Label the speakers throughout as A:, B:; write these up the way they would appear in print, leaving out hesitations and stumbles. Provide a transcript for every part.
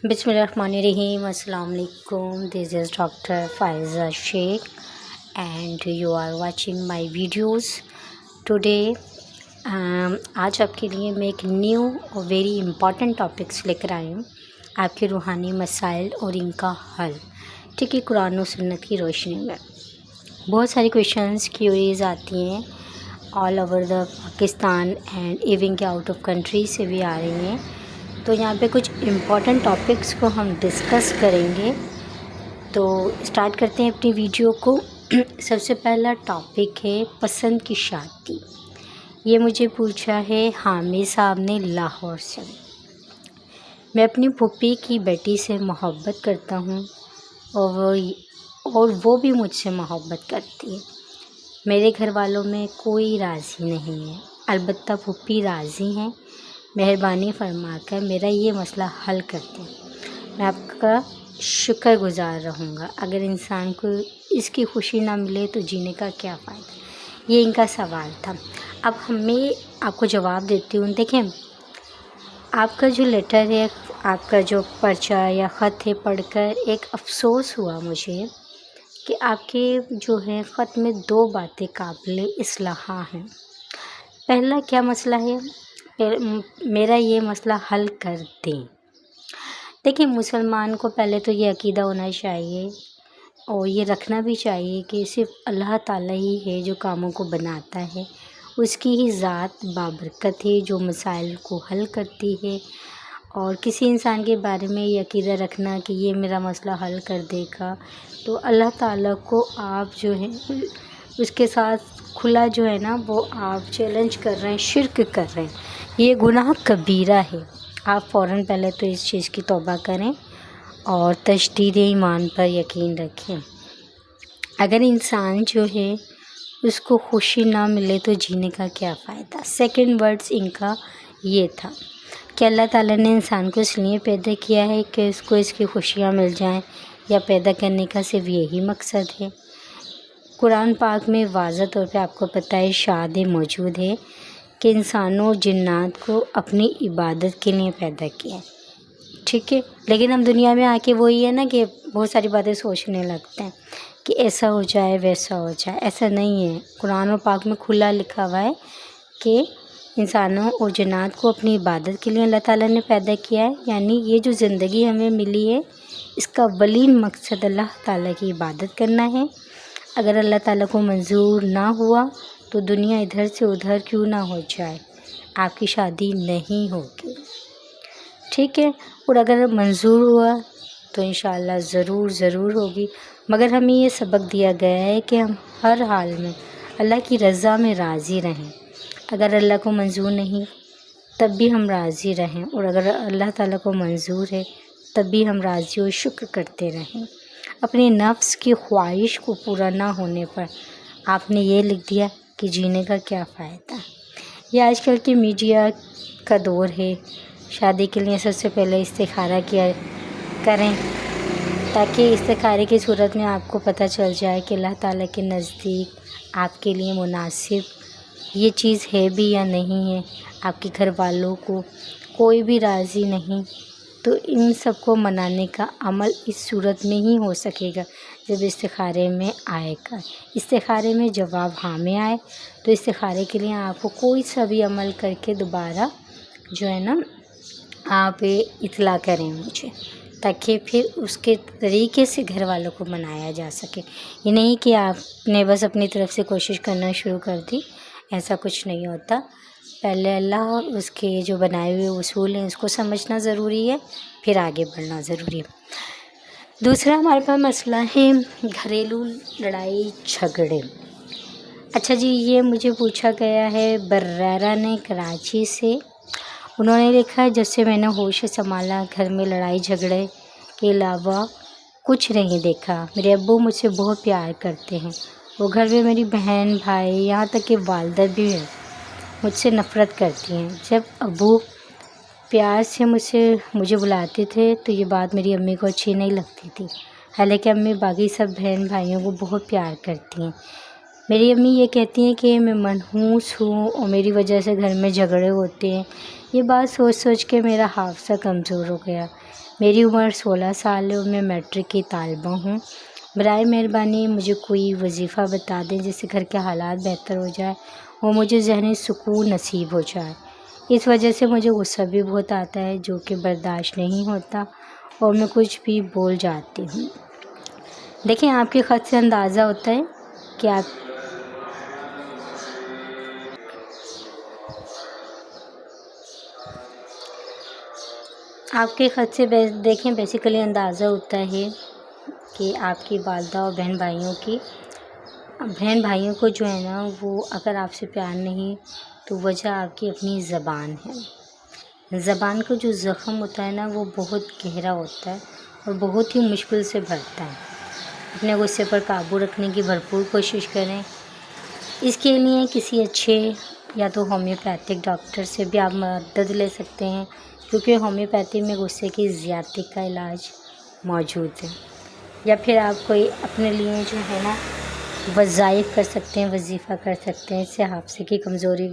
A: Bismillahirrahmanirrahim. Assalamu alaikum. This is Dr. Faiza Sheikh and you are watching my videos. Today आज आपके लिए मैं एक न्यू और वेरी इम्पॉर्टेंट टॉपिक्स लेकर आई हूँ, आपके रूहानी मसाइल और इनका हल। ठीक है, कुरान और सुन्नत की रोशनी में बहुत सारी क्वेश्चंस क्यूरीज आती हैं all over the Pakistan and even के आउट ऑफ कंट्री से भी आ रही हैं। तो यहाँ पे कुछ इम्पॉर्टेंट टॉपिक्स को हम डिस्कस करेंगे। तो स्टार्ट करते हैं अपनी वीडियो को। सबसे पहला टॉपिक है पसंद की शादी। ये मुझे पूछा है हामिद साहब ने लाहौर से। मैं अपनी फूफी की बेटी से मोहब्बत करता हूँ और वो भी मुझसे मोहब्बत करती है। मेरे घर वालों में कोई राज़ी नहीं है, अलबत्ता फूफी राज़ी हैं। मेहरबानी फरमाकर मेरा ये मसला हल कर दें। मैं आपका शुक्रगुज़ार रहूँगा। अगर इंसान को इसकी खुशी ना मिले तो जीने का क्या फ़ायदा। ये इनका सवाल था। अब मैं आपको जवाब देती हूँ। देखें, आपका जो लेटर है, आपका जो पर्चा या ख़त है, पढ़कर एक अफ़सोस हुआ मुझे कि आपके जो है ख़त में दो बातें काबिल इस्लाह हैं। पहला क्या मसला है, मेरा ये मसला हल कर दें। देखिए, मुसलमान को पहले तो ये अकीदा होना चाहिए और ये रखना भी चाहिए कि सिर्फ़ अल्लाह ताला ही है जो कामों को बनाता है, उसकी ही ज़ात बाबरकत है जो मसाइल को हल करती है। और किसी इंसान के बारे में ये अकीदा रखना कि ये मेरा मसला हल कर देगा, तो अल्लाह ताला को आप जो है उसके साथ खुला जो है ना वो आप चैलेंज कर रहे हैं, शिर्क कर रहे हैं। ये गुनाह कबीरा है। आप फ़ौरन पहले तो इस चीज़ की तौबा करें और तजदीद ईमान पर यकीन रखें। अगर इंसान जो है उसको खुशी ना मिले तो जीने का क्या फ़ायदा। सेकंड वर्ड्स इनका ये था कि अल्लाह ताला ने इंसान को इसलिए पैदा किया है कि उसको इसकी खुशियाँ मिल जाएं, या पैदा करने का सिर्फ यही मकसद है। कुरान पाक में वाज़ह तौर पे आपको पता है इरशाद मौजूद है कि इंसानों और जिन्नात को अपनी इबादत के लिए पैदा किया है। ठीक है, लेकिन हम दुनिया में आके वही है ना कि बहुत सारी बातें सोचने लगते हैं कि ऐसा हो जाए वैसा हो जाए। ऐसा नहीं है। कुरान और पाक में खुला लिखा हुआ है कि इंसानों और जिन्नात को अपनी इबादत के लिए अल्लाह ताला ने पैदा किया है। यानी ये जो ज़िंदगी हमें मिली है, इसका वलीन मकसद अल्लाह ताला की इबादत करना है। अगर अल्लाह ताला को मंजूर ना हुआ तो दुनिया इधर से उधर क्यों ना हो जाए, आपकी शादी नहीं होगी। ठीक है, और अगर मंजूर हुआ तो इंशाअल्लाह ज़रूर होगी। मगर हमें ये सबक दिया गया है कि हम हर हाल में अल्लाह की रज़ा में राज़ी रहें। अगर अल्लाह को मंजूर नहीं तब भी हम राज़ी रहें, और अगर अल्लाह ताला को मंजूर है तब भी हम राज़ी और शुक्र करते रहें। अपने नफ्स की ख्वाहिश को पूरा ना होने पर आपने ये लिख दिया कि जीने का क्या फ़ायदा। ये आजकल के मीडिया का दौर है। शादी के लिए सबसे पहले इस्तिखारा किया करें, ताकि इस्तिखारे की सूरत में आपको पता चल जाए कि अल्लाह ताला के नज़दीक आपके लिए मुनासिब ये चीज़ है भी या नहीं है। आपके घर वालों को कोई भी राज़ी नहीं, तो इन सब को मनाने का अमल इस सूरत में ही हो सकेगा जब इस्तिखारे में आएगा। इस्तिखारे में जवाब हाँ में आए तो इस्तिखारे के लिए आपको कोई सा भी अमल करके दोबारा जो है ना आप इतला करें मुझे, ताकि फिर उसके तरीके से घर वालों को मनाया जा सके। ये नहीं कि आपने बस अपनी तरफ से कोशिश करना शुरू कर दी, ऐसा कुछ नहीं होता। पहले अल्लाह उसके जो बनाए हुए उसूल हैं उसको समझना ज़रूरी है, फिर आगे बढ़ना ज़रूरी है। दूसरा हमारे पास मसला है घरेलू लड़ाई झगड़े। अच्छा जी, ये मुझे पूछा गया है बर्रारा ने कराची से। उन्होंने लिखा है, जब से मैंने होश संभाला घर में लड़ाई झगड़े के अलावा कुछ नहीं देखा। मेरे अब्बू मुझसे बहुत प्यार करते हैं। वो घर में मेरी बहन भाई यहाँ तक कि वालदा भी है मुझसे नफ़रत करती हैं। जब अब्बू प्यार से मुझे बुलाते थे तो ये बात मेरी अम्मी को अच्छी नहीं लगती थी। हालांकि अम्मी बाकी सब बहन भाइयों को बहुत प्यार करती हैं। میری امی یہ کہتی ہیں کہ میں منحوس ہوں اور میری وجہ سے گھر میں جھگڑے ہوتے ہیں۔ یہ بات سوچ سوچ کے میرا حافظہ کمزور ہو گیا۔ میری عمر 16 سال ہے اور میں میٹرک کی طالبہ ہوں۔ برائے مہربانی مجھے کوئی وظیفہ بتا دیں جس سے گھر کے حالات بہتر ہو جائے اور مجھے ذہنی سکون نصیب ہو جائے۔ اس وجہ سے مجھے غصہ بھی بہت آتا ہے جو کہ برداشت نہیں ہوتا اور میں کچھ بھی بول جاتی ہوں۔ دیکھیں، آپ کے خط سے اندازہ ہوتا ہے کہ آپ کے خط سے دیکھیں بیسیکلی اندازہ ہوتا ہے کہ آپ کی والدہ اور بہن بھائیوں کو جو ہے نا وہ اگر آپ سے پیار نہیں تو وجہ آپ کی اپنی زبان ہے۔ زبان کا جو زخم ہوتا ہے نا وہ بہت گہرا ہوتا ہے اور بہت ہی مشکل سے بھرتا ہے۔ اپنے غصے پر قابو رکھنے کی بھرپور کوشش کریں۔ اس کے لیے کسی اچھے یا تو ہومیوپیتھک ڈاکٹر سے بھی آپ مدد لے سکتے ہیں، کیونکہ ہومیوپیتھی میں غصے کی زیادتی کا علاج موجود ہے۔ یا پھر آپ کوئی اپنے لیے جو ہے نا وظائف کر سکتے ہیں، وظیفہ کر سکتے ہیں۔ اس سے حافظے کی کمزوری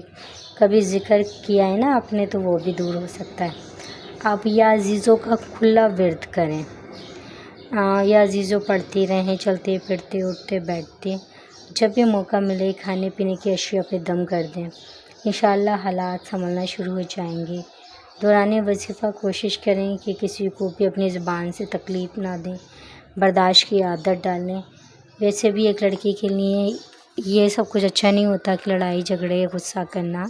A: کا بھی ذکر کیا ہے نا آپ نے، تو وہ بھی دور ہو سکتا ہے۔ آپ یا عزیزوں کا کھلا ورد کریں، یا عزیزوں پڑھتی رہیں، چلتے پھرتے اٹھتے بیٹھتے، جب بھی موقع ملے کھانے پینے کی اشیاء پہ دم کر دیں۔ انشاءاللہ حالات سنبھلنا شروع ہو جائیں گے۔ دوران وظیفہ کوشش کریں کہ کسی کو بھی اپنی زبان سے تکلیف نہ دیں، برداشت کی عادت ڈالیں۔ ویسے بھی ایک لڑکی کے لیے یہ سب کچھ اچھا نہیں ہوتا کہ لڑائی جھگڑے غصہ کرنا،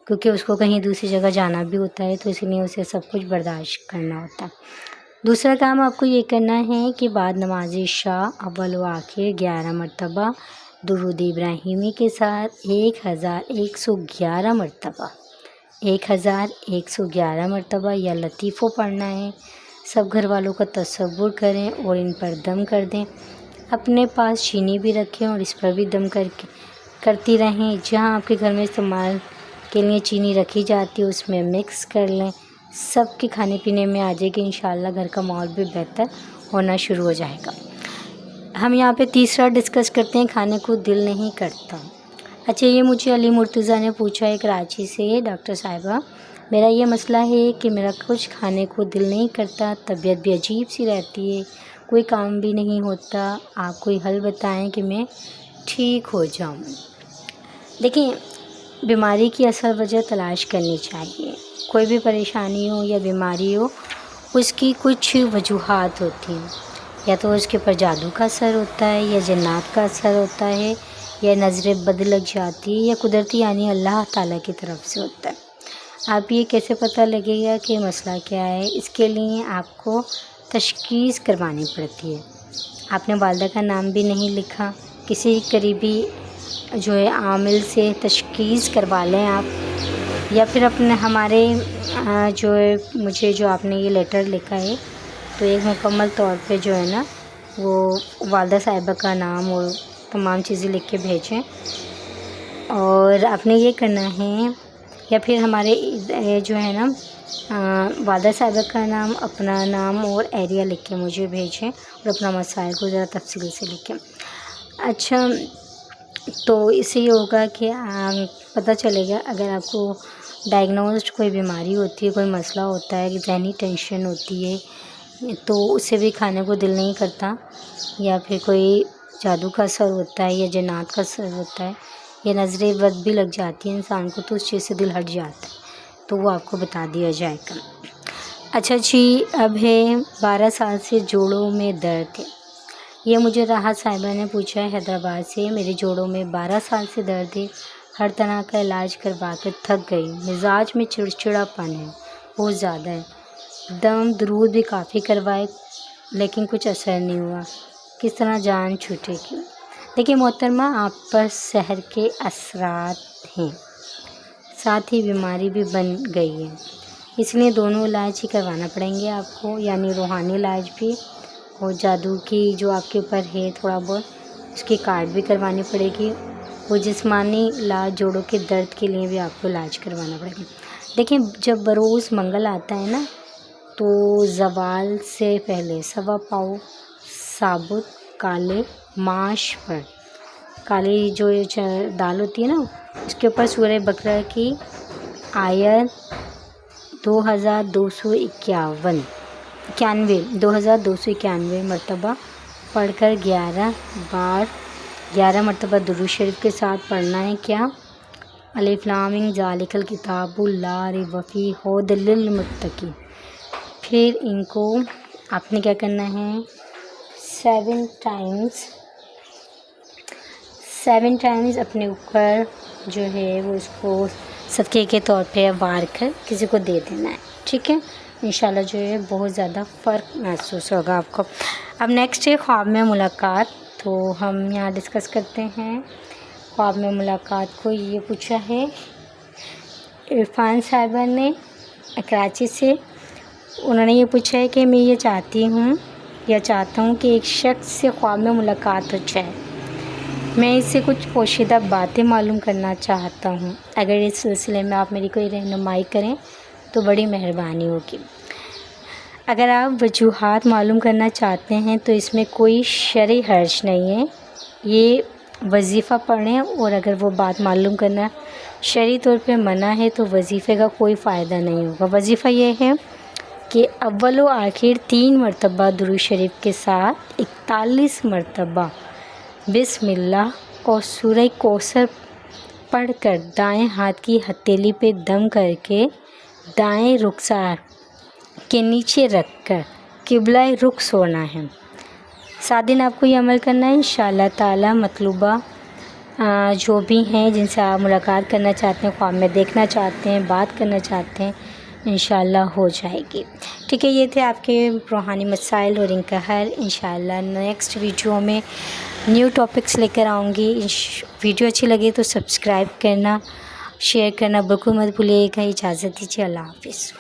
A: کیونکہ اس کو کہیں دوسری جگہ جانا بھی ہوتا ہے، تو اس لیے اسے سب کچھ برداشت کرنا ہوتا ہے۔ دوسرا کام آپ کو یہ کرنا ہے کہ بعد نماز عشاء اول و آخر 11 مرتبہ درود ابراہیمی کے ساتھ 1111 مرتبہ یا لطیفہ پڑھنا ہے۔ سب گھر والوں کا تصور کریں اور ان پر دم کر دیں۔ اپنے پاس چینی بھی رکھیں اور اس پر بھی دم کرتی رہیں۔ جہاں آپ کے گھر میں استعمال کے لیے چینی رکھی جاتی ہے اس میں مکس کر لیں۔ سب کے کھانے پینے میں آ جائے گی، انشاءاللہ گھر کا ماحول بھی بہتر ہونا شروع ہو جائے گا۔ ہم یہاں پہ تیسرا ڈسکس کرتے ہیں، کھانے کو دل نہیں کرتا۔ اچھا، یہ مجھے علی مرتضیٰ نے پوچھا ہے کراچی سے، ڈاکٹر صاحبہ میرا یہ مسئلہ ہے کہ میرا کچھ کھانے کو دل نہیں کرتا، طبیعت بھی عجیب سی رہتی ہے، کوئی کام بھی نہیں ہوتا، آپ کوئی حل بتائیں کہ میں ٹھیک ہو جاؤں۔ دیکھیں، بیماری کی اصل وجہ تلاش کرنی چاہیے۔ کوئی بھی پریشانی ہو یا بیماری ہو، اس کی کچھ وجوہات ہوتی ہیں، یا تو اس کے اوپر جادو کا اثر ہوتا ہے، یا جنات کا اثر ہوتا ہے، یا نظر بد لگ جاتی ہے، یا قدرتی یعنی اللہ تعالیٰ کی طرف سے ہوتا ہے۔ آپ یہ کیسے پتہ لگے گا کہ مسئلہ کیا ہے؟ اس کے لیے آپ کو تشخیص کروانی پڑتی ہے۔ آپ نے والدہ کا نام بھی نہیں لکھا، کسی قریبی جو ہے عامل سے تشخیص کروا لیں آپ، یا پھر اپنے ہمارے جو ہے مجھے جو آپ نے یہ لیٹر لکھا ہے تو ایک مکمل طور پہ جو ہے نا وہ والدہ صاحبہ کا نام اور تمام چیزیں لکھ کے بھیجیں۔ اور آپ نے یہ کرنا ہے، یا پھر ہمارے جو ہے نا والدہ صاحبہ کا نام، اپنا نام اور ایریا لکھ کے مجھے بھیجیں اور اپنا مسائل کو ذرا تفصیل سے لکھیں۔ اچھا، تو اس سے یہ ہوگا کہ پتہ چلے گا اگر آپ کو ڈائگنوزڈ کوئی بیماری ہوتی ہے، کوئی مسئلہ ہوتا ہے، ذہنی ٹینشن ہوتی ہے، تو اس سے بھی کھانے کو دل نہیں کرتا، یا پھر کوئی جادو کا اثر ہوتا ہے، یا جنات کا اثر ہوتا ہے، یا نظر بد بھی لگ جاتی ہے انسان کو، تو اس چیز سے دل ہٹ جاتا ہے، تو وہ آپ کو بتا دیا جائے گا۔ اچھا جی، اب ہے 12 سال سے جوڑوں میں درد ہے۔ یہ مجھے راحت صاحبہ نے پوچھا ہے حیدرآباد سے۔ میرے جوڑوں میں 12 سال سے درد ہے، ہر طرح کا علاج کروا کے تھک گئی، مزاج میں چڑچڑاپن ہے، بہت زیادہ ہے، دم درود بھی کافی کروائے لیکن کچھ اثر نہیں ہوا، کس طرح جان چھوٹے گی؟ دیکھیے محترمہ، آپ پر سحر کے اثرات ہیں، ساتھ ہی بیماری بھی بن گئی ہے، اس لیے دونوں علاج ہی کروانا پڑیں گے آپ کو، یعنی روحانی علاج بھی اور جادو کی جو آپ کے اوپر ہے تھوڑا بہت اس کی کارڈ بھی کروانی پڑے گی، وہ جسمانی علاج جوڑوں کے درد کے لیے بھی آپ کو علاج کروانا پڑے گا۔ دیکھیں، جب بروز منگل آتا ہے نا تو زوال سے پہلے 1.25 پاؤ ثابت کالے ماش پر काली जो दाल होती है ना, उसके ऊपर सूरह बकरा की आयत 2291 मरतबा पढ़कर 11 मरतबा दुरूद शरीफ के साथ पढ़ना है। क्या? अलिफ लाम मीम ज़ालिकल किताबुल ला रैब फीह हुदल लिल मुत्तकीन। फिर इनको आपने क्या करना है, 7 टाइम्स अपने ऊपर जो है वो इसको सदक़े के तौर पे वार कर किसी को दे देना है। ठीक है, इंशाल्लाह जो है बहुत ज़्यादा फ़र्क महसूस होगा आपको। अब नेक्स्ट है ख्वाब में मुलाकात। तो हम यहाँ डिस्कस करते हैं ख्वाब में मुलाकात को। ये पूछा है इरफान साहिबा ने कराची से। उन्होंने ये पूछा है कि मैं ये चाहता हूँ कि एक शख्स से ख्वाब में मुलाकात हो जाए। मैं इससे कुछ पोशीदा बातें मालूम करना चाहता हूँ। अगर इस सिलसिले में आप मेरी कोई रहनुमाई करें तो बड़ी मेहरबानी होगी। अगर आप वजूहात मालूम करना चाहते हैं तो इसमें कोई शरई हर्ज नहीं है। ये वजीफ़ा पढ़ें, और अगर वो बात मालूम करना शरई तौर पे मना है तो वजीफ़े का कोई फ़ायदा नहीं होगा। वजीफ़ा ये है कि अव्वल व आखिर 3 मरतबा दुरूद शरीफ के साथ 41 मरतबा बिस्मिल्लाह और सूरह कौसर पढ़कर दाएं हाथ की हथेली पे दम करके दाएं रुखसार के नीचे रखकर किबला रुख सोना है। 7 दिन आपको ये अमल करना है। इंशाअल्लाह ताला मतलूबा जो भी हैं जिनसे आप मुलाकात करना चाहते हैं, ख्वाब में देखना चाहते हैं, बात करना चाहते हैं, इंशाअल्लाह हो जाएगी। ठीक है, ये थे आपके रूहानी मसाइल और इनका हल। इंशाअल्लाह नेक्स्ट वीडियो में न्यू टॉपिक्स लेकर आऊँगी। वीडियो अच्छी लगे तो सब्सक्राइब करना, शेयर करना बिल्कुल मत भूलिएगा। इजाज़त दीजिए, अल्लाह हाफ़िज़।